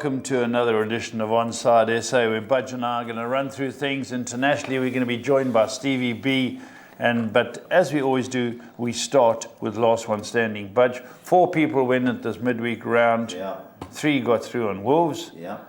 welcome to another edition of OnSide SA, where Budge and I are going to run through things. Internationally, we're going to be joined by Stevie B. But as we always do, we start with last one standing. Budge, 4 people went at this midweek round. Yeah. 3 got through on Wolves. Yeah.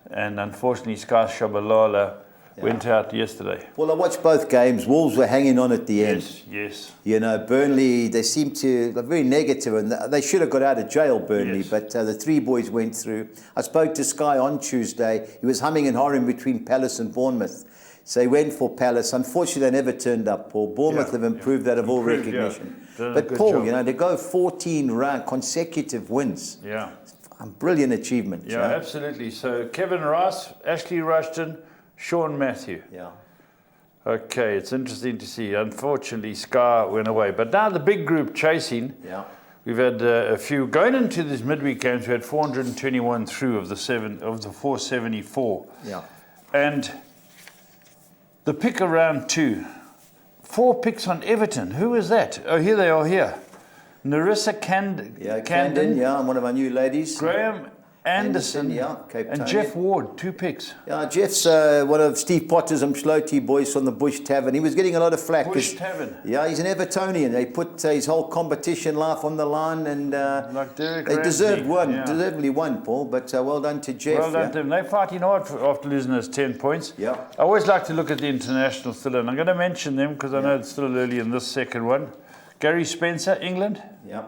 And unfortunately, Sky Shabalala went out yesterday. Well, I watched both games. Wolves were hanging on at the end. Yes. You know, Burnley, they seemed to be very negative, and they should have got out of jail, Burnley, but the 3 boys went through. I spoke to Sky on Tuesday. He was humming and hawing between Palace and Bournemouth. So he went for Palace. Unfortunately, they never turned up, Paul. Bournemouth have improved out of all recognition. But Paul, job. You know, to go 14 round consecutive wins. Yeah. A brilliant achievement. Yeah, absolutely. So Kevin Rice, Ashley Rushton, Sean Matthew. Yeah. Okay, it's interesting to see. Unfortunately, Sky went away. But now the big group chasing. Yeah. We've had a few going into these midweek games. We had 421 through of the 474. Yeah. And the pick around 2, 4 picks on Everton. Who is that? Oh, here they are here. Narissa Camden, one of our new ladies. Graham Anderson, Cape and Town. Jeff Ward, 2 picks. Yeah, Jeff's one of Steve Potter's Mshloti boys from the Bush Tavern. He was getting a lot of flack. Bush Tavern. Yeah, he's an Evertonian. They put his whole competition life on the line, and like Derek they Ramsey. deservedly won, Paul. But well done to Jeff. Well done to them. They're fighting hard after losing those 10 points. Yeah. I always like to look at the international still, and I'm going to mention them because I know it's still early in this second one. Gary Spencer, England. Yeah.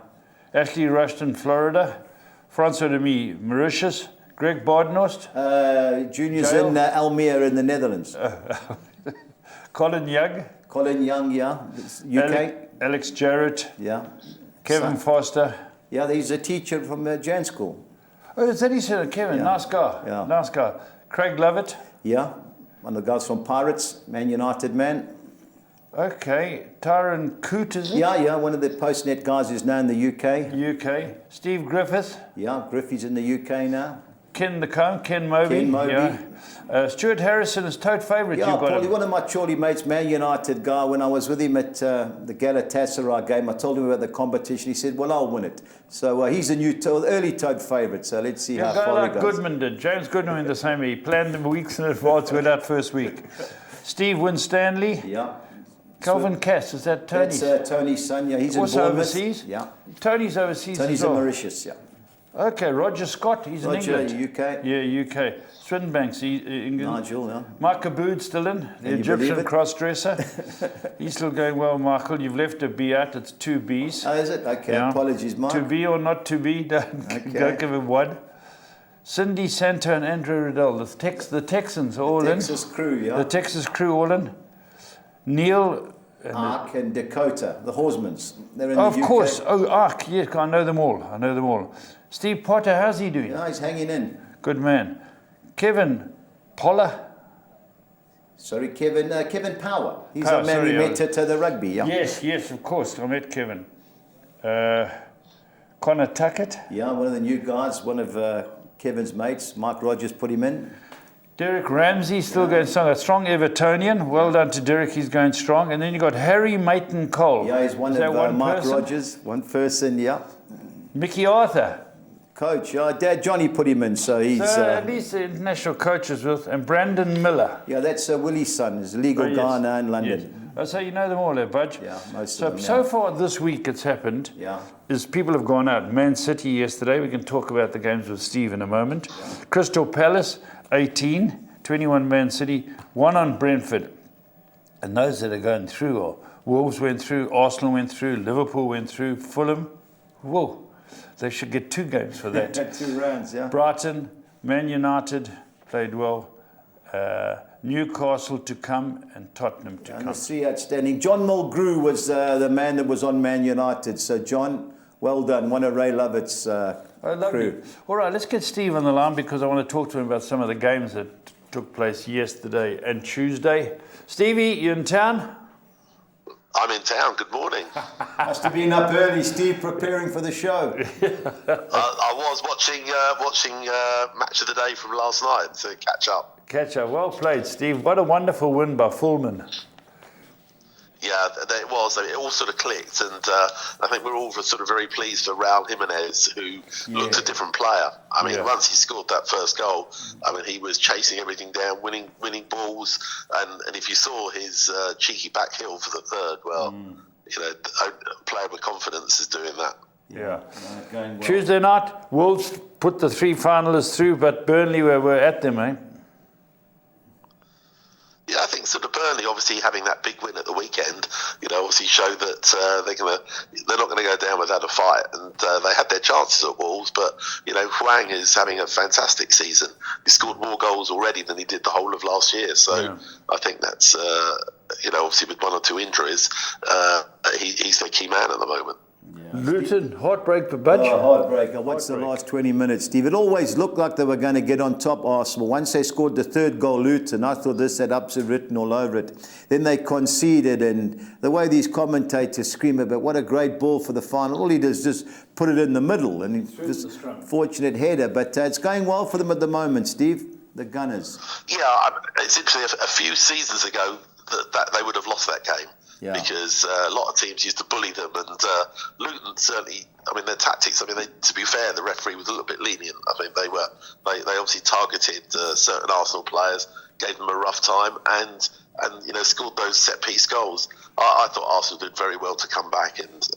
Ashley Rushton, Florida. Francois Demy, Mauritius. Greg Badenhorst. Juniors in Almere in the Netherlands. Colin Young. Colin Young, UK. Alex Jarrett. Yeah. Kevin Foster. Yeah, he's a teacher from Jan School. Oh, is that he said? Kevin, nice guy. Yeah. Nice guy. Craig Lovett. Yeah, one of the guys from Pirates, Man United man. Okay, Tyron Coote, is it? Yeah, one of the post-net guys who's now in the UK. UK. Steve Griffith. Yeah, Griffey's in the UK now. Ken Moby. Yeah. Stuart Harrison is tote favourite. Yeah, Paulie, one of my Chorley mates, Man United guy, when I was with him at the Galatasaray game, I told him about the competition. He said, well, I'll win it. So he's a new early tote favourite, so let's see how far he goes. Goodman did. James Goodman went the same. He planned them weeks in advance, went out first week. Steve Winstanley. Yeah. Calvin Cass, is that Tony's? That's Tony's son, yeah. He's also in Bournemouth. Overseas? Yeah. Tony's overseas Tony's as well. in Mauritius, yeah. Okay, Roger Scott, he's in England. UK. Yeah, UK. Swinbanks, England. Nigel, yeah. Mike Abood still in, the Egyptian cross-dresser. He's still going well, Michael. You've left a B out, it's 2 Bs. Oh, is it? Okay, apologies, Mike. To be or not to be, don't give him one. Cindy Santo and Andrew Riddell, the Texans are all in. Texas crew, yeah. The Texas crew all in. Neil... Ark and Dakota, the Horsemans. They're in the UK. Of course. Oh, Ark, yes, I know them all. Steve Potter, how's he doing? Yeah, he's hanging in. Good man. Kevin Poller. Sorry, Kevin Power. He's a man we met at the rugby, yeah? Yes, of course. I met Kevin. Connor Tuckett. Yeah, one of the new guys, one of Kevin's mates. Mike Rogers put him in. Derek Ramsey still going strong. A strong Evertonian. Well done to Derek. He's going strong. And then you got Harry Maiten-Cole. Yeah, he's one of Mike Rogers. One person, yeah. Mickey Arthur. Coach, yeah. Dad Johnny put him in, so he's... at least the international coaches with... And Brandon Miller. Yeah, that's Willie's son. He's a legal guy now in London. Yes. So you know them all there, Budge? Yeah, most of them. So far this week it's happened is people have gone out. Man City yesterday. We can talk about the games with Steve in a moment. Yeah. Crystal Palace... 18, 21 Man City, 1 on Brentford. And those that are going through are Wolves went through, Arsenal went through, Liverpool went through, Fulham. Whoa, they should get 2 games for that. 2 rounds, yeah. Brighton, Man United played well. Newcastle to come and Tottenham to come. And the 3 outstanding. John Mulgrew was the man that was on Man United. So John, well done. One of Ray Lovett's crew. All right, let's get Steve on the line because I want to talk to him about some of the games that took place yesterday and Tuesday. Stevie, you in town? I'm in town. Good morning. Must have been up early, Steve, preparing for the show. I was watching Match of the Day from last night to catch up. Well played, Steve. What a wonderful win by Fullman. Yeah, it was. It all sort of clicked, and I think we're all sort of very pleased for Raul Jimenez, who looked a different player. I mean, once he scored that first goal, I mean, he was chasing everything down, winning balls, and if you saw his cheeky back heel for the third, well, a player with confidence is doing that. Yeah. Going well. Tuesday night, Wolves put the 3 finalists through, but Burnley were at them, eh? Yeah, I think sort of Burnley, obviously having that big win at the weekend, obviously showed that they're not going to go down without a fight, and they had their chances at Wolves. But Hwang is having a fantastic season. He scored more goals already than he did the whole of last year. So I think that's obviously with 1 or 2 injuries, he's the key man at the moment. Luton, heartbreak for Budge. Heartbreak. I watched the last 20 minutes, Steve. It always looked like they were going to get on top, Arsenal. Once they scored the 3rd goal, Luton, I thought this had upset written all over it. Then they conceded, and the way these commentators scream about what a great ball for the final, all he does is just put it in the middle, and this fortunate header. But it's going well for them at the moment, Steve, the Gunners. Yeah, it's interesting. A few seasons ago, that they would have lost that game. Yeah. Because a lot of teams used to bully them, and Luton certainly. I mean, their tactics. To be fair, the referee was a little bit lenient. I mean, they obviously targeted certain Arsenal players, gave them a rough time, and scored those set piece goals. I thought Arsenal did very well to come back, and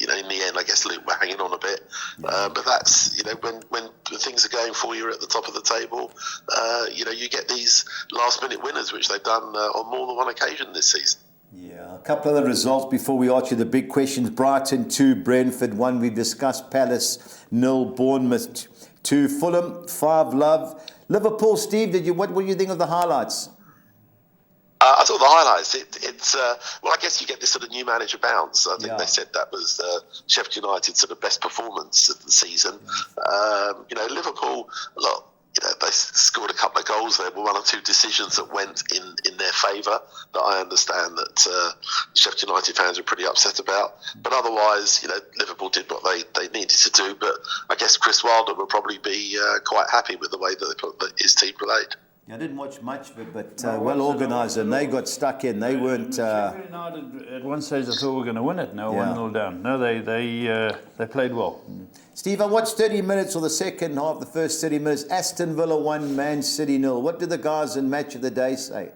in the end, I guess Luton were hanging on a bit. But that's when things are going for you at the top of the table, you get these last minute winners, which they've done on more than one occasion this season. Yeah, a couple of the results before we ask you the big questions. Brighton 2, Brentford 1. We discussed Palace 0, Bournemouth 2, Fulham 5, Love. Liverpool, Steve, what do you think of the highlights? I saw the highlights. I guess you get this sort of new manager bounce. I think they said that was Sheffield United's sort of best performance of the season. Liverpool, look, they scored a couple of goals. There were 1 or 2 decisions that went in their favour that I understand that Sheffield United fans are pretty upset about. But otherwise, Liverpool did what they needed to do. But I guess Chris Wilder will probably be quite happy with the way that his team played. I didn't watch much of it, but well organised, and they got stuck in. They weren't. Sheffield United at one stage I thought we were going to win it. No, 1-0 down. No, they played well. Steve, I watched 30 minutes or the second half, the first 30 minutes. Aston Villa 1, Man City 0. What did the guys in Match of the Day say?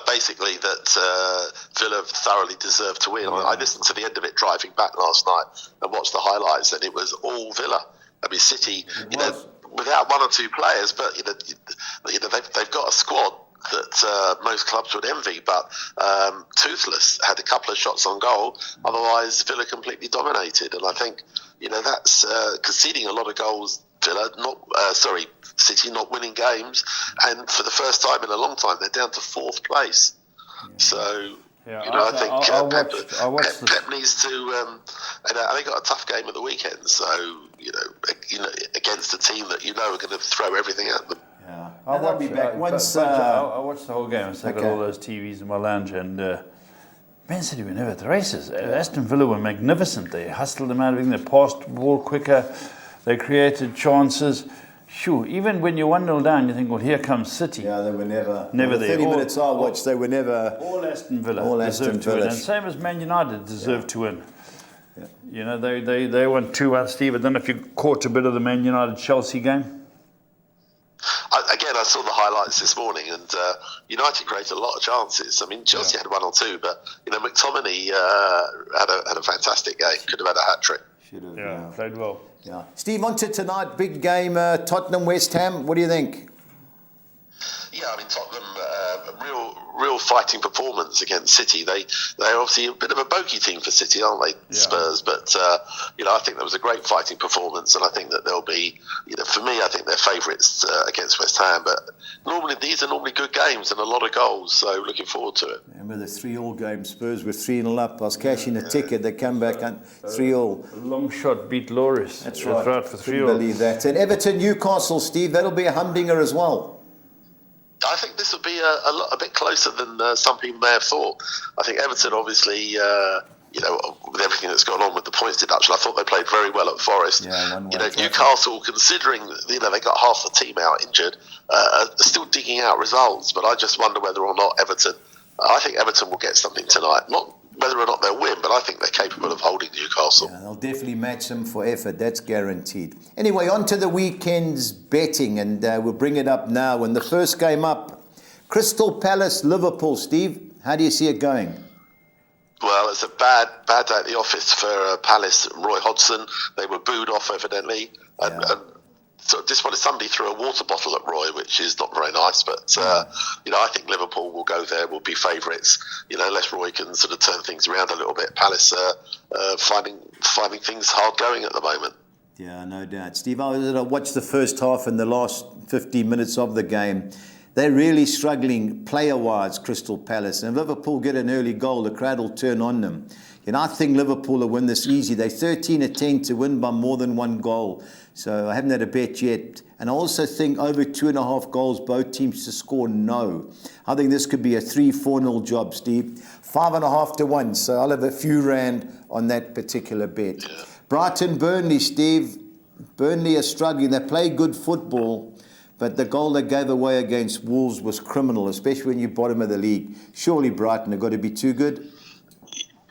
Basically that Villa thoroughly deserved to win. I listened to the end of it driving back last night and watched the highlights, and it was all Villa. I mean, City, without 1 or 2 players, but they've got a squad that most clubs would envy. But Toothless had a couple of shots on goal. Otherwise, Villa completely dominated, and I think that's conceding a lot of goals. Villa, City not winning games, and for the first time in a long time, they're down to 4th place. So. I think Pep needs to. They got a tough game at the weekend, so against a team that are going to throw everything at them. Yeah, I'll be back once. I watched the whole game. I got all those TVs in my lounge, and Man City were never at the races. Aston Villa were magnificent. They hustled them out of everything. They passed the ball quicker. They created chances. Sure, even when you're 1-0 down, you think, well, here comes City. Yeah, they were never there. 30 minutes I watched, they were never. All Aston Villa deserved to win. And same as Man United deserved to win. Yeah. They won 2-1. Steve, I don't know if you caught a bit of the Man United-Chelsea game. I saw the highlights this morning, and United created a lot of chances. I mean, Chelsea had 1 or 2, but McTominay had a fantastic game. Could have had a hat-trick. Should have. Played well. Yeah. Steve, on to tonight, big game, Tottenham-West Ham. What do you think? Yeah, I mean, Tottenham, real fighting performance against City. They're obviously a bit of a bogey team for City, aren't they, Spurs? But, I think that was a great fighting performance, and I think that they'll be, for me, I think they're favourites against West Ham. But these are normally good games and a lot of goals, so looking forward to it. Remember the 3-3 game, Spurs were 3-0 up. I was cashing a ticket, they come back and 3-3. Long shot beat Loris. That's right for 3-3. Couldn't believe that. And Everton, Newcastle, Steve, that'll be a humdinger as well. I think this will be a bit closer than some people may have thought. I think Everton, obviously, with everything that's gone on with the points deduction, I thought they played very well at Forest. Newcastle, considering they got half the team out injured, are still digging out results. But I just wonder whether or not Everton I think Everton will get something tonight. Not whether or not they'll win, but I think they're capable of holding Newcastle. Yeah, they'll definitely match them for effort. That's guaranteed. Anyway, on to the weekend's betting, and we'll bring it up now. And the first game up, Crystal Palace, Liverpool. Steve, how do you see it going? Well, it's a bad day at the office for Palace. Roy Hodgson, they were booed off evidently, and so somebody threw a water bottle at Roy, which is not very nice. But I think Liverpool will go there, will be favourites. Unless Roy can sort of turn things around a little bit. Palace finding things hard going at the moment. Yeah, no doubt. Steve, I watched the first half and the last 15 minutes of the game. They're really struggling player-wise, Crystal Palace. And if Liverpool get an early goal, the crowd will turn on them. I think Liverpool will win this easy. They're 13-10 to win by more than one goal. So I haven't had a bet yet. And I also think over 2.5 goals, both teams to score, no. I think this could be a 3-4-0 job, Steve. 5.5 to 1. So I'll have a few rand on that particular bet. Yeah. Brighton, Burnley, Steve. Burnley are struggling. They play good football. But the goal they gave away against Wolves was criminal, especially when you're bottom of the league. Surely Brighton have got to be too good?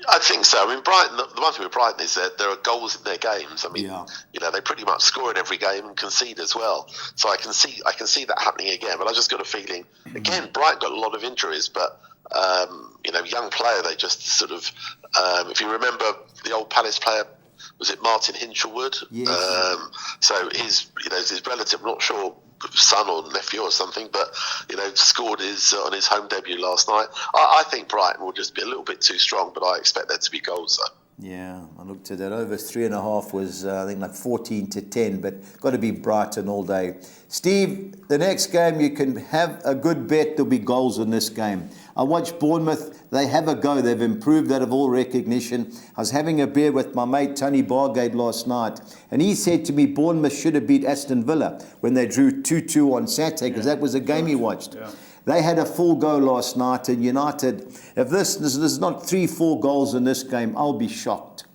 I think so. I mean, Brighton. The one thing with Brighton is that there are goals in their games. I mean, they pretty much score in every game and concede as well. So I can see that happening again. But I just got a feeling again. Brighton got a lot of injuries, but young player. They just sort of, if you remember the old Palace player, was it Martin Hinchelwood? Yes. So his relative, I'm not sure, son or nephew or something, but scored on his home debut last night. I think Brighton will just be a little bit too strong, but I expect there to be goals though. Yeah, I looked at that. Over 3.5 was I think like 14-10, but got to be Brighton all day. Steve, the next game you can have a good bet. There'll be goals in this game. I watched Bournemouth. They have a go. They've improved out of all recognition. I was having a beer with my mate Tony Bargate last night, and he said to me Bournemouth should have beat Aston Villa when they drew 2-2 on Saturday, because that was a game he watched. Yeah. They had a full go last night, and United, if there's not 3-4 goals in this game, I'll be shocked.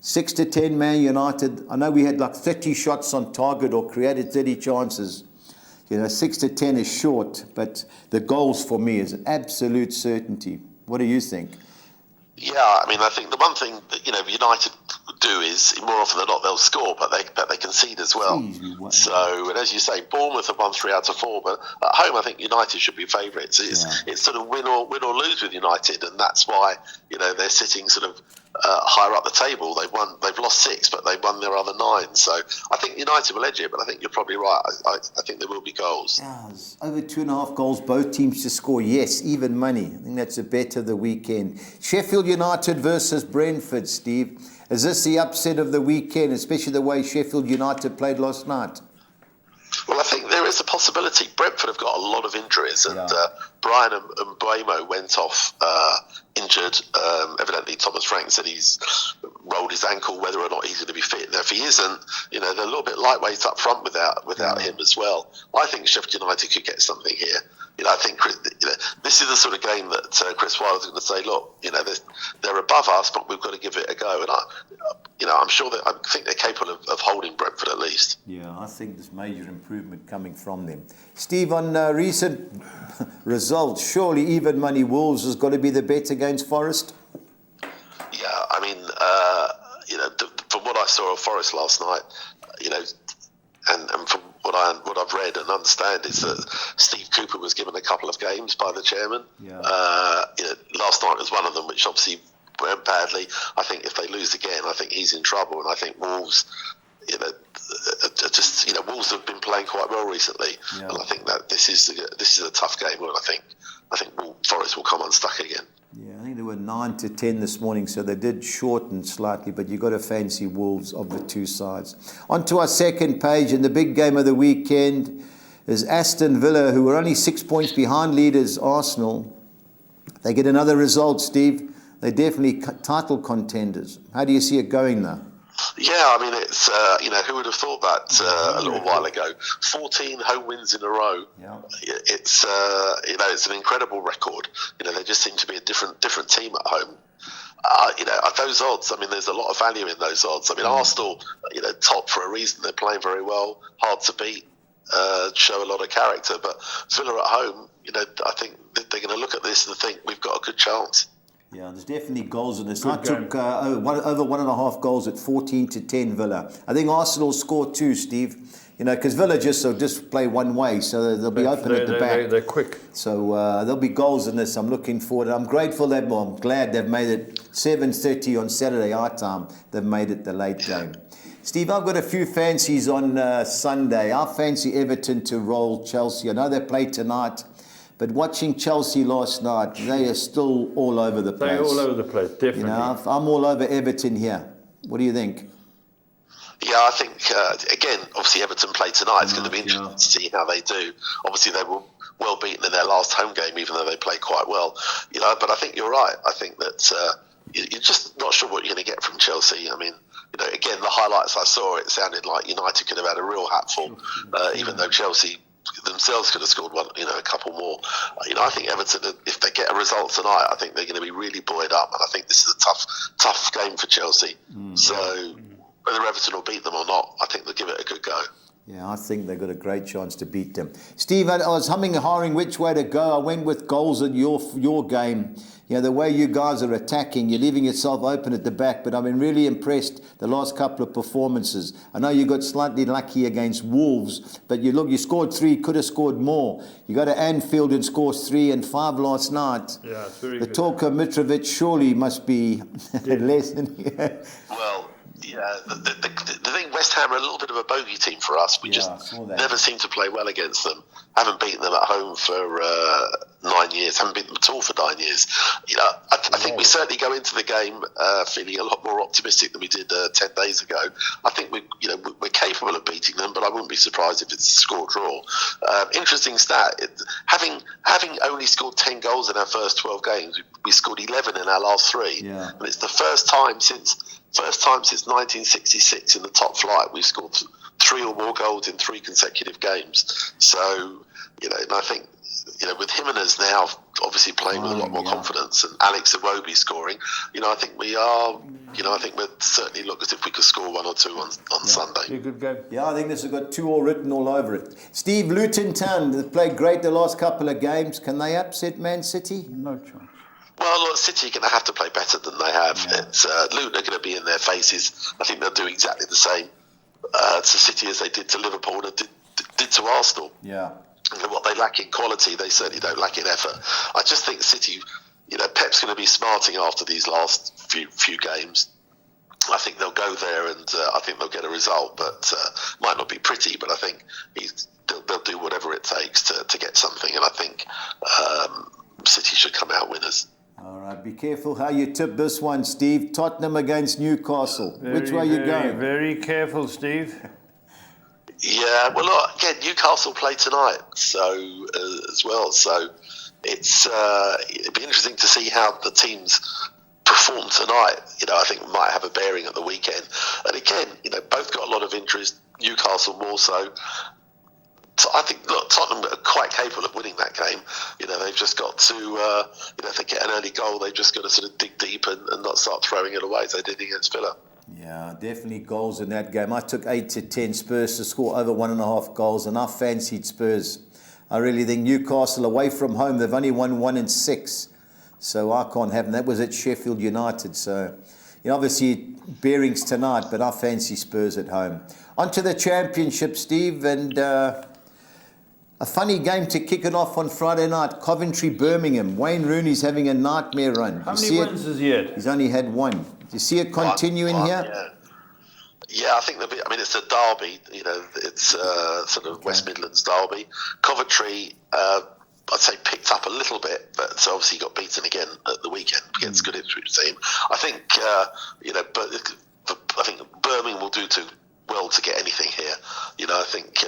6-10 Man United. I know we had like 30 shots on target or created 30 chances. 6-10 is short, but the goals for me is an absolute certainty. What do you think? Yeah, I mean, I think the one thing that United do is more often than not they'll score, but they concede as well. So, and as you say, Bournemouth have won 3 out of 4, but at home I think United should be favourites. It's sort of win or lose with United, and that's why they're sitting sort of higher up the table. They've lost 6, but they've won their other 9. So I think United will edge it, but I think you're probably right. I think there will be goals. Yes. Over 2.5 goals, both teams to score. Yes, even money. I think that's a bet of the weekend. Sheffield United versus Brentford, Steve. Is this the upset of the weekend, especially the way Sheffield United played last night? Well, I think there is a possibility. Brentford have got a lot of injuries, and Brian and Buemo went off injured. Evidently, Thomas Frank said he's rolled his ankle. Whether or not he's going to be fit, if he isn't, they're a little bit lightweight up front without him as well. I think Sheffield United could get something here. I think this is the sort of game that Chris Wilder's going to say, look, they're above us, but we've got to give it a go. And I'm sure I think they're capable of holding Brentford at least. Yeah, I think there's major improvement coming from them. Steve, on recent results, surely even money Wolves has got to be the bet against Forest. Yeah, I mean, from what I saw of Forest last night, and from what I've read and understand is that Steve Cooper was given a couple of games by the chairman. Yeah. Last night was one of them, which obviously went badly. I think if they lose again, I think he's in trouble, and I think Wolves, Wolves have been playing quite well recently, and I think that this is a tough game, and I think Forest will come unstuck again. Yeah, I think they were 9-10 this morning, so they did shorten slightly, but you've got to fancy Wolves of the two sides. On to our second page, and the big game of the weekend is Aston Villa, who were only 6 points behind leaders Arsenal. They get another result, Steve. They're definitely title contenders. How do you see it going now? Yeah, I mean, it's, who would have thought that a little while ago? 14 home wins in a row. Yeah. It's, it's an incredible record. They just seem to be a different team at home. At those odds, I mean, there's a lot of value in those odds. I mean, Arsenal, top for a reason. They're playing very well, hard to beat. show a lot of character. But Villa at home, I think they're going to look at this and think we've got a good chance. Yeah, there's definitely goals in this. I took over 1.5 goals at 14-10 Villa. I think Arsenal score 2, Steve. Because Villa just play one way, so they'll be open at the back. They're quick. So there'll be goals in this. I'm looking forward. I'm grateful I'm glad they've made it 7:30 on Saturday our time. They've made it the late game. Steve, I've got a few fancies on Sunday. I fancy Everton to roll Chelsea. I know they play tonight, but watching Chelsea last night, they are still all over the place. They're all over the place, definitely. I'm all over Everton here. What do you think? Yeah, I think, again, obviously Everton play tonight. It's going to be interesting to see how they do. Obviously, they were well beaten in their last home game, even though they played quite well. But I think you're right. I think that you're just not sure what you're going to get from Chelsea. I mean, again, the highlights I saw, it sounded like United could have had a real hatful, even though Chelsea themselves could have scored one, a couple more. I think Everton, if they get a result tonight, I think they're going to be really buoyed up. And I think this is a tough game for Chelsea. So whether Everton will beat them or not, I think they'll give it a good go. Yeah, I think they've got a great chance to beat them. Steve, I was humming and hawing which way to go. I went with goals in your game. The way you guys are attacking, you're leaving yourself open at the back, but I've been really impressed the last couple of performances. I know you got slightly lucky against Wolves, but you scored 3, could have scored more. You go to Anfield and scores 3 and 5 last night. Yeah, it's very the good. talk of Mitrovic surely must be less than... Well, yeah, the thing, West Ham are a little bit of a bogey team for us. We just never seem to play well against them. Haven't beaten them at home for 9 years. Haven't beaten them at all for 9 years. I think we certainly go into the game feeling a lot more optimistic than we did 10 days ago. I think we're capable of beating them, but I wouldn't be surprised if it's a score draw. Interesting stat: having only scored 10 goals in our first 12 games, we scored 11 in our last 3, and it's the first time since 1966 in the top flight we've scored 3 or more goals in 3 consecutive games. So, and I think, with Jimenez now obviously playing with a lot more confidence and Alex Iwobi scoring, I think we are, I think we'd certainly look as if we could score 1 or 2 on Sunday. Yeah, good game. Yeah, I think this has got 2 all written all over it. Steve, Luton Town, they've played great the last couple of games. Can they upset Man City? No chance. Well, look, City are going to have to play better than they have. It's Luton are going to be in their faces. I think they'll do exactly the same to City as they did to Liverpool and did to Arsenal. Yeah. What they lack in quality, they certainly don't lack in effort. I just think City, Pep's going to be smarting after these last few games. I think they'll go there and I think they'll get a result, but might not be pretty, but I think they'll do whatever it takes to get something, and I think City should come out winners. All right, be careful how you tip this one, Steve. Tottenham against Newcastle. Which way are you going? Very careful, Steve. Yeah, well, look, again, Newcastle play tonight, so as well. So it'd be interesting to see how the teams perform tonight. I think might have a bearing at the weekend. And again, both got a lot of interest. Newcastle more so. I think, look, Tottenham are quite capable of winning that game. They've just got to, if they get an early goal, they've just got to sort of dig deep and not start throwing it away as they did against Villa. Yeah, definitely goals in that game. I took 8-10 Spurs to score over 1.5 goals, and I fancied Spurs. I really think Newcastle away from home, they've only won 1 in 6. So I can't have them. That was at Sheffield United. So, obviously, bearings tonight, but I fancy Spurs at home. On to the Championship, Steve, and... a funny game to kick it off on Friday night. Coventry-Birmingham. Wayne Rooney's having a nightmare run. How many wins has he had? He's only had 1. Do you see it continuing here? Yeah, I think it's a derby. It's sort of West Midlands derby. Coventry, I'd say, picked up a little bit, but obviously got beaten again at the weekend against a good Ipswich team. I think, but I think Birmingham will do too well to get anything here. I think.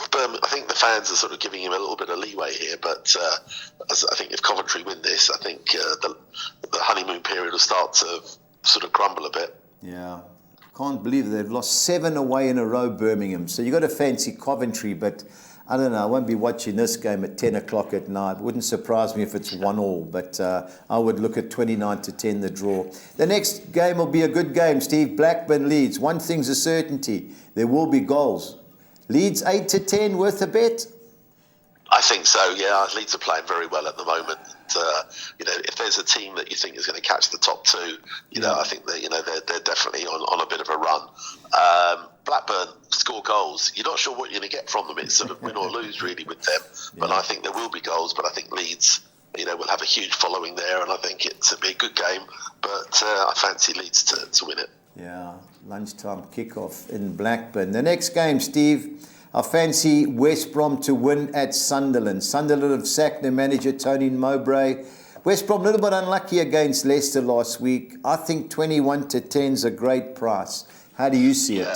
I think the fans are sort of giving him a little bit of leeway here, but I think if Coventry win this, I think the honeymoon period will start to sort of crumble a bit. Yeah, can't believe they've lost 7 away in a row, Birmingham. So you've got to fancy Coventry, but I don't know. I won't be watching this game at 10 o'clock at night. Wouldn't surprise me if it's 1-1, but I would look at 29-10 the draw. The next game will be a good game, Steve. Blackburn Leeds. One thing's a certainty: there will be goals. Leeds 8 to 10, worth a bet? I think so, yeah. Leeds are playing very well at the moment. If there's a team that you think is going to catch the top two, I think that they're definitely on a bit of a run. Blackburn score goals. You're not sure what you're going to get from them. It's sort of win or lose really with them. But I think there will be goals. But I think Leeds, will have a huge following there, and I think it'll be a good game. But I fancy Leeds to win it. Yeah, lunchtime kickoff in Blackburn. The next game, Steve. I fancy West Brom to win at Sunderland. Sunderland have sacked their manager, Tony Mowbray. West Brom a little bit unlucky against Leicester last week. I think 21 to 10 is a great price. How do you see it?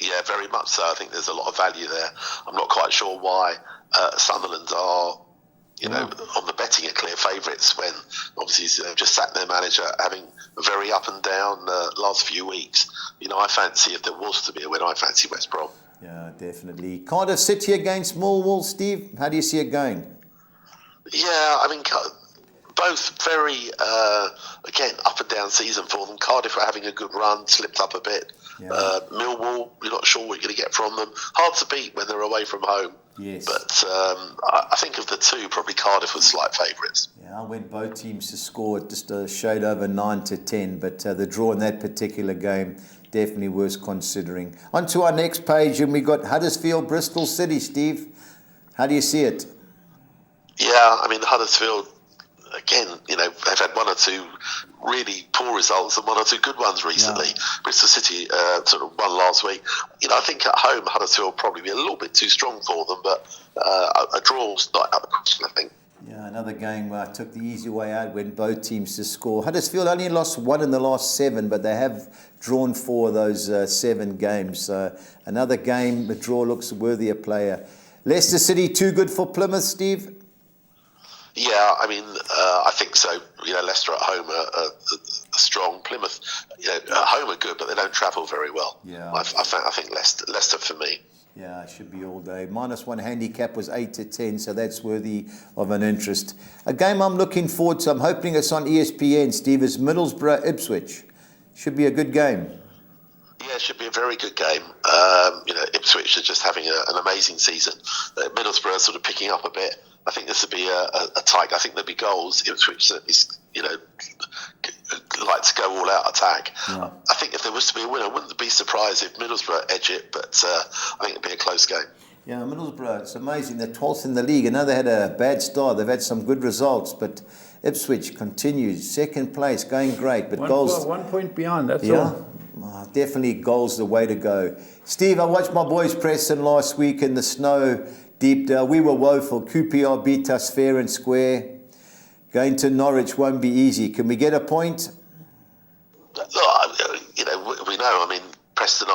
Yeah, very much so. I think there's a lot of value there. I'm not quite sure why Sunderland are, on the betting are clear favourites when obviously they've just sacked their manager, having a very up and down last few weeks. I fancy if there was to be a win, I fancy West Brom. Yeah, definitely. Cardiff City against Millwall, Steve. How do you see it going? Yeah, I mean, both very, again, up and down season for them. Cardiff are having a good run, slipped up a bit. Yeah. Millwall, you're not sure what you're going to get from them. Hard to beat when they're away from home. Yes. But I think of the two, probably Cardiff was slight favourites. Yeah, I went both teams to score just a shade over 9 to 10, but the draw in that particular game definitely worth considering. On to our next page, and we got Huddersfield, Bristol City, Steve. How do you see it? Yeah, I mean, Huddersfield, again, they've had one or two really poor results and one or two good ones recently. Yeah. Bristol City sort of won last week. I think at home, Huddersfield will probably be a little bit too strong for them, but a draw's not out of the question, I think. Yeah, another game where I took the easy way out, went both teams to score. Huddersfield only lost 1 in the last 7, but they have drawn 4 of those 7 games. So another game, the draw looks worthy a player. Leicester City, too good for Plymouth, Steve? Yeah, I mean, I think so. Leicester at home are strong. Plymouth, at home are good, but they don't travel very well. Yeah, I think Leicester for me. Yeah, it should be all day. -1 handicap was 8 to 10, so that's worthy of an interest. A game I'm looking forward to, I'm hoping it's on ESPN, Steve, is Middlesbrough Ipswich. Should be a good game. Yeah, it should be a very good game. Ipswich are just having an amazing season. Middlesbrough are sort of picking up a bit. I think this will be a tight. I think there'll be goals. Ipswich certainly, like to go all out attack. Yeah. I think if there was to be a winner, I wouldn't be surprised if Middlesbrough edge it, but I think it'd be a close game. Yeah, Middlesbrough, it's amazing. They're 12th in the league. I know they had a bad start. They've had some good results, but Ipswich continues. Second place, going great. But goals... 1 point behind, that's all. Oh, definitely goals the way to go. Steve, I watched my boys Preston last week in the snow. We were woeful. QPR beat us fair and square. Going to Norwich won't be easy. Can we get a point? We know. I mean, Preston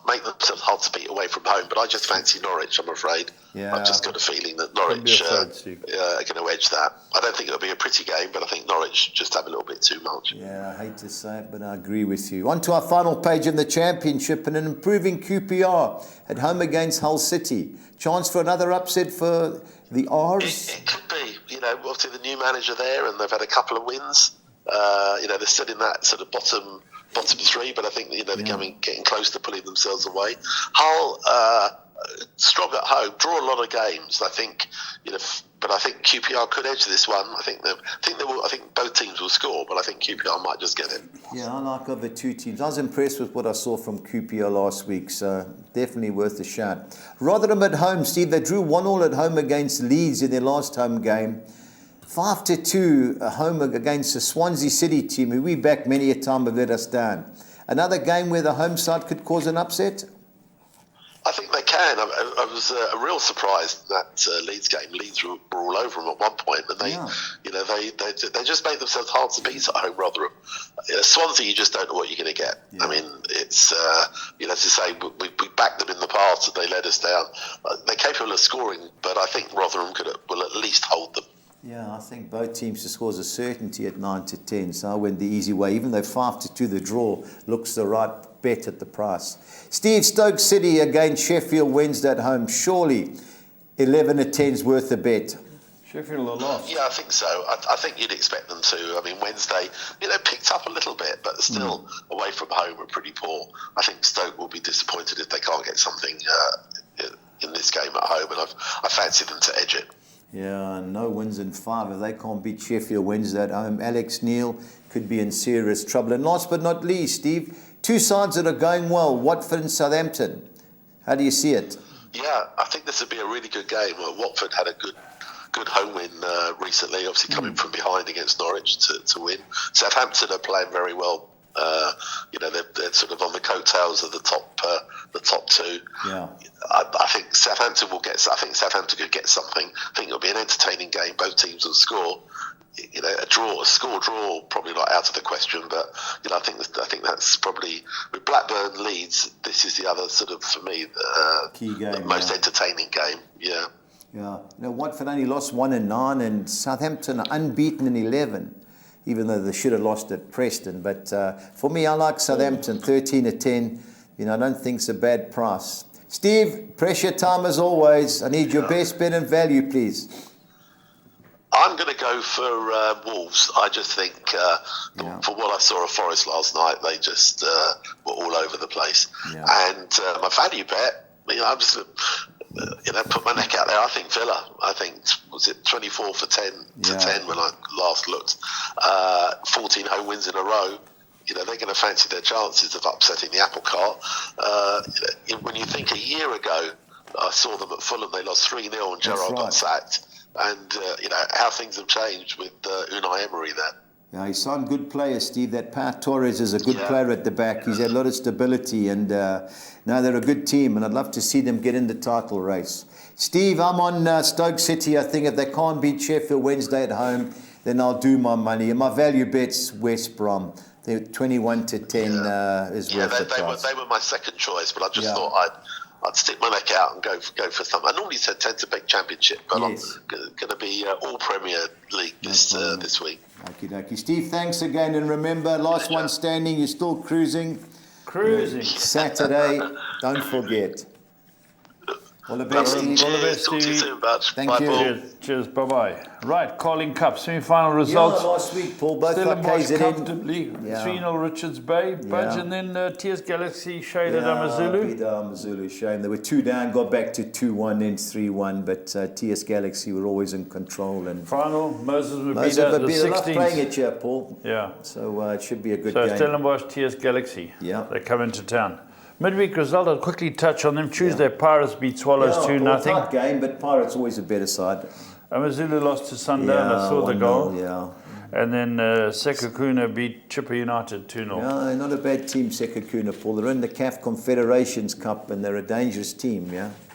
make themselves hard to beat away from home, but I just fancy Norwich, I'm afraid. Yeah. I've just got a feeling that Norwich are going to edge that. I don't think it'll be a pretty game, but I think Norwich just have a little bit too much. Yeah, I hate to say it, but I agree with you. On to our final page in the Championship, and an improving QPR at home against Hull City. Chance for another upset for the R's? It could be. Obviously the new manager there, and they've had a couple of wins. They're still in that sort of bottom 3, but I think they're getting close to pulling themselves away. Hull strong at home, draw a lot of games. I think but I think QPR could edge this one. I think both teams will score, but I think QPR might just get it. Yeah, I like other two teams. I was impressed with what I saw from QPR last week, so definitely worth a shot. Rotherham at home, Steve, they drew 1-1 at home against Leeds in their last home game. 5-2 at home against the Swansea City team, who we back many a time have let us down. Another game where the home side could cause an upset? I think they can. I was a real surprise that Leeds game. Leeds were all over them at one point, and they just made themselves hard to beat at home. Rotherham, Swansea, you just don't know what you're going to get. Yeah. I mean, it's to say we backed them in the past and they let us down. They're capable of scoring, but I think Rotherham will at least hold them. Yeah, I think both teams to score is a certainty at 9 to 10, so I went the easy way. Even though 5-2 the draw looks the right bet at the price. Steve, Stoke City against Sheffield Wednesday at home. Surely 11 to 10 is worth a bet. Sheffield are lost. Yeah, I think so. I think you'd expect them to. I mean, Wednesday, picked up a little bit, but still away from home are pretty poor. I think Stoke will be disappointed if they can't get something in this game at home, and I fancy them to edge it. Yeah, no wins in 5. If they can't beat Sheffield Wednesday at home, Alex Neil could be in serious trouble. And last but not least, Steve, 2 sides that are going well, Watford and Southampton. How do you see it? Yeah, I think this would be a really good game. Watford had a good home win recently, obviously coming from behind against Norwich to win. Southampton are playing very well. They're sort of on the coattails of the top 2. Yeah, I think Southampton will get. I think Southampton could get something. I think it'll be an entertaining game. Both teams will score. A score draw, probably not out of the question. But I think that's probably with Blackburn Leeds. This is the other sort of, for me, key game, the most entertaining game. Yeah. Yeah. Watford only lost 1 in 9, and Southampton are unbeaten in 11. Even though they should have lost at Preston. But for me, I like Southampton, 13-10. I don't think it's a bad price. Steve, pressure time as always. I need your best bet and value, please. I'm going to go for Wolves. I just think, for what I saw of Forest last night, they just were all over the place. Yeah. And my value bet, I'm just put my neck out there. I think Villa. I think, was it 24 for 10 to 10 when I last looked. 14 home wins in a row. They're going to fancy their chances of upsetting the apple cart. When you think a year ago, I saw them at Fulham, they lost 3-0 and Gerrard got sacked. And, how things have changed with Unai Emery there. Yeah, he's signed good players, Steve. That Pau Torres is a good player at the back. He's had a lot of stability, and now they're a good team, and I'd love to see them get in the title race. Steve, I'm on Stoke City. I think if they can't beat Sheffield Wednesday at home, then I'll do my money. And my value bet's West Brom. They're 21-10 is worth the price. They were my second choice, but I just thought I'd stick my neck out and go for something. I normally said tend to pick Championship, but I'm going to be all Premier League this week. Okie dokie. Steve, thanks again. And remember, last one standing, you're still cruising. Saturday, don't forget. All the best, Steve. All the best, Steve. Talk to you soon, Batch. Thank you. Cheers. Bye-bye. Right, Carling Cup, semi-final results. Yeah, last week, Paul. Both Stellenbosch comfortably. 3-0 Richards Bay. Budge, and then TS Galaxy shaded Amazulu. Beat Amazulu. Shame. They were 2 down, got back to 2-1, then 3-1. But TS Galaxy were always in control. And final, Moses Mabida, the 16th. Love playing it here, Paul. Yeah. So it should be a good game. So Stellenbosch, TS Galaxy. Yeah. They come into town. Midweek result, I'll quickly touch on them. Tuesday, Pirates beat Swallows 2-0. Tight game, but Pirates always a better side. Amazulu lost to Sundown. I saw the goal. And then Sekhukhune beat Chippa United 2-0. Yeah, they're not a bad team, Sekhukhune, Paul. They're in the CAF Confederations Cup, and they're a dangerous team,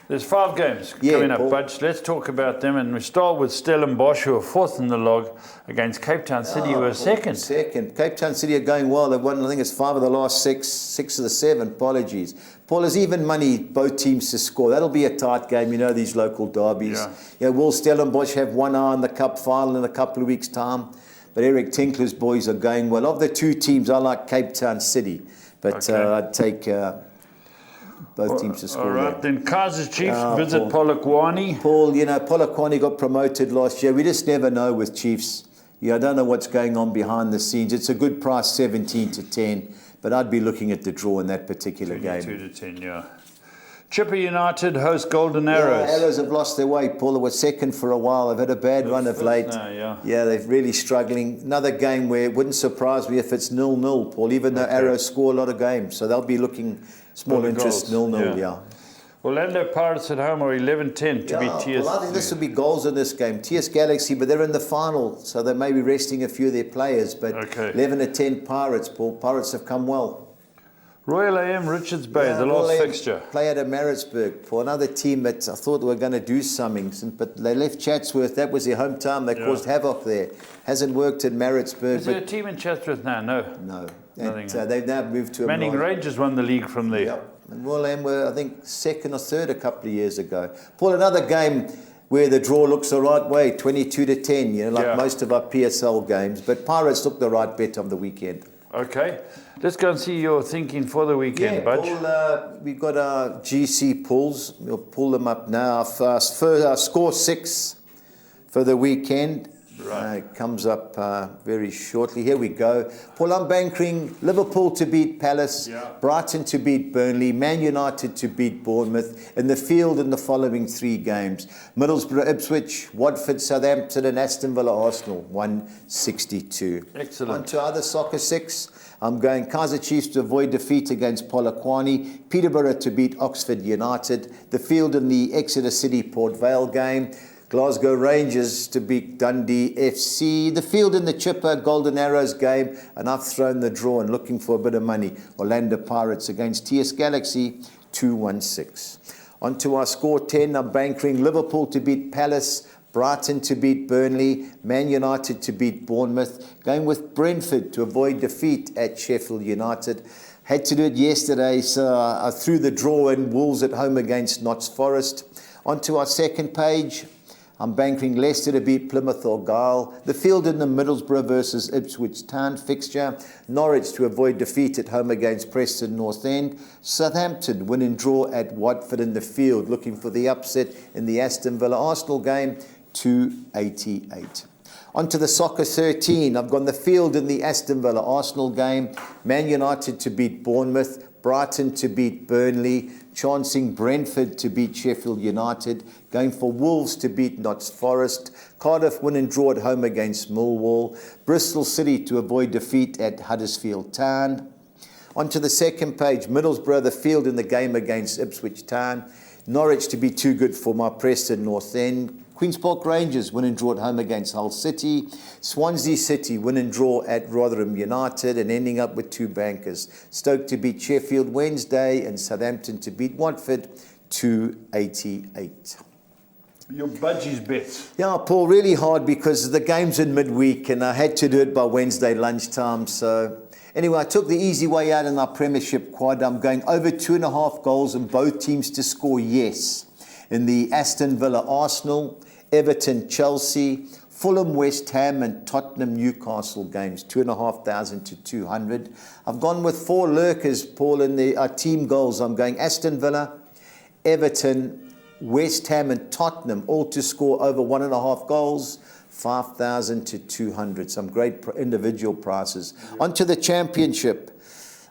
There's 5 games coming up, Budge. Let's talk about them. And we start with Stellenbosch, who are 4th in the log, against Cape Town City, who are 2nd. Cape Town City are going well. They've won, I think it's 5 of the last 6 of the 7. Apologies. Paul, has even money both teams to score. That'll be a tight game. These local derbies. Will Stellenbosch have one eye on the cup final in a couple of weeks' time? But Eric Tinkler's boys are going well. Of the 2 teams, I like Cape Town City. But I'd take... both teams to score. All right, then Kaiser Chiefs visit Polokwane. Paul, Polokwane got promoted last year. We just never know with Chiefs. I don't know what's going on behind the scenes. It's a good price, 17-10, but I'd be looking at the draw in that particular game. 22-10, Chippa United host Golden Arrows. Arrows have lost their way, Paul. They were 2nd for a while. They've had a bad run of late. They're really struggling. Another game where it wouldn't surprise me if it's 0-0, Paul, even though Arrows score a lot of games. So they'll be looking small interest, 0-0, Orlando Pirates at home are 11-10 to beat TS. Well, I think this will be goals in this game. TS Galaxy, but they're in the final, so they may be resting a few of their players. But 11-10 Pirates, Paul. Pirates have come well. Royal AM Richards Bay, the last fixture. Play out of Maritzburg for another team that I thought were going to do something, but they left Chatsworth. That was their hometown. They caused havoc there. Hasn't worked in Maritzburg. Is there a team in Chatsworth now? No. They've now moved to Manning Rangers won the league from there. Yep. And Royal AM were, I think, 2nd or 3rd a couple of years ago. Paul, another game where the draw looks the right way, 22-10, like most of our PSL games. But Pirates look the right bet on the weekend. Okay. Let's go and see your thinking for the weekend, Budge. Paul, we've got our GC pools. We'll pull them up now. Our score 6 for the weekend. Comes up very shortly. Here we go. Paul, I'm bankering Liverpool to beat Palace, Brighton to beat Burnley, Man United to beat Bournemouth in the field in the following 3 games. Middlesbrough, Ipswich, Watford, Southampton and Aston Villa, Arsenal, 162. Excellent. On to other soccer 6. I'm going Kaizer Chiefs to avoid defeat against Polokwane, Peterborough to beat Oxford United, the field in the Exeter City Port Vale game, Glasgow Rangers to beat Dundee FC, the field in the Chipper Golden Arrows game, and I've thrown the draw and looking for a bit of money. Orlando Pirates against TS Galaxy, 216. On to our score 10, I'm bankering Liverpool to beat Palace, Brighton to beat Burnley, Man United to beat Bournemouth, going with Brentford to avoid defeat at Sheffield United. Had to do it yesterday, so I threw the draw in, Wolves at home against Notts Forest. On to our second page, I'm bankering Leicester to beat Plymouth Argyle, the field in the Middlesbrough versus Ipswich Town fixture, Norwich to avoid defeat at home against Preston North End, Southampton win and draw at Watford in the field, looking for the upset in the Aston Villa Arsenal game, 288. On to the soccer 13, I've gone the field in the Aston Villa Arsenal game, Man United to beat Bournemouth, Brighton to beat Burnley, chancing Brentford to beat Sheffield United, going for Wolves to beat Notts Forest, Cardiff win and draw at home against Millwall, Bristol City to avoid defeat at Huddersfield Town. On to the second page, Middlesbrough, the field in the game against Ipswich Town, Norwich to be too good for my Preston North End, Queen's Park Rangers win and draw at home against Hull City, Swansea City win and draw at Rotherham United, and ending up with 2 bankers. Stoke to beat Sheffield Wednesday and Southampton to beat Watford, 288. Your budgies bets. Yeah, Paul, really hard because the game's in midweek and I had to do it by Wednesday lunchtime. So anyway, I took the easy way out in our Premiership quad. I'm going over 2.5 goals and both teams to score yes. In the Aston Villa Arsenal, Everton Chelsea, Fulham West Ham and Tottenham Newcastle games, 2,500 to 200. I've gone with 4 lurkers, Paul, in the team goals. I'm going Aston Villa, Everton, West Ham and Tottenham, all to score over 1.5 goals, 5,000 to 200. Some great individual prices. On to the Championship.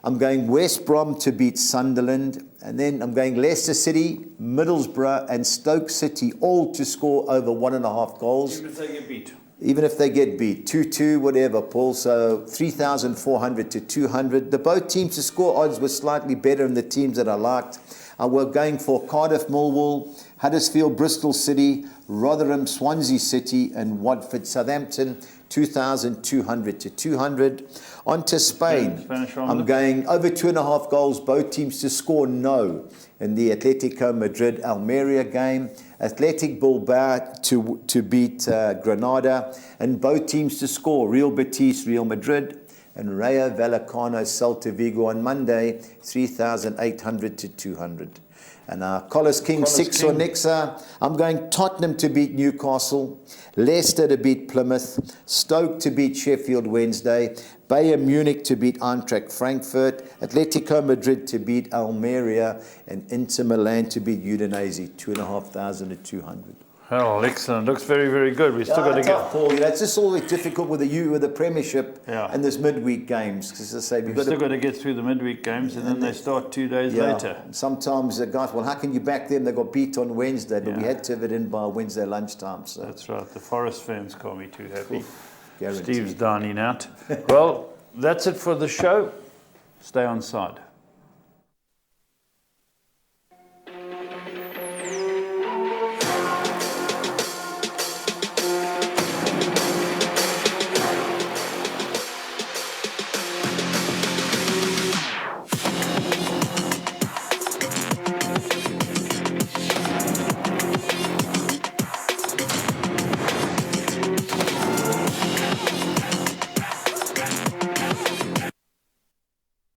I'm going West Brom to beat Sunderland, and then I'm going Leicester City, Middlesbrough and Stoke City, all to score over 1.5 goals. Even if they get beat. Even if they get beat. 2-2, whatever, Paul. So 3,400 to 200. The both teams to score odds were slightly better than the teams that I liked. We're going for Cardiff Millwall, Huddersfield Bristol City, Rotherham Swansea City and Watford Southampton, 2,200 to 200. On to Spain. I'm going over 2.5 goals, both teams to score no in the Atletico Madrid Almeria game. Athletic Bilbao to beat Granada, and both teams to score Real Betis, Real Madrid, and Rayo Vallecano Celta Vigo on Monday, 3,800 to 200. And Collis King 6 or Nixa. I'm going Tottenham to beat Newcastle, Leicester to beat Plymouth, Stoke to beat Sheffield Wednesday, Bayern Munich to beat Eintracht Frankfurt, Atletico Madrid to beat Almeria, and Inter Milan to beat Udinese, 2,500 to 200. Oh, excellent. Looks very, very good. We still got to get. Paul, it's just always difficult with the Premiership and there's midweek games. Because I say we've still got to get through the midweek games, and then they start 2 days later. Sometimes the guys, well, how can you back them? They got beat on Wednesday, but we had to have it in by Wednesday lunchtime. So that's right. The Forest fans can't be too happy. Guaranteed. Steve's dining out. Well, that's it for the show. Stay on side.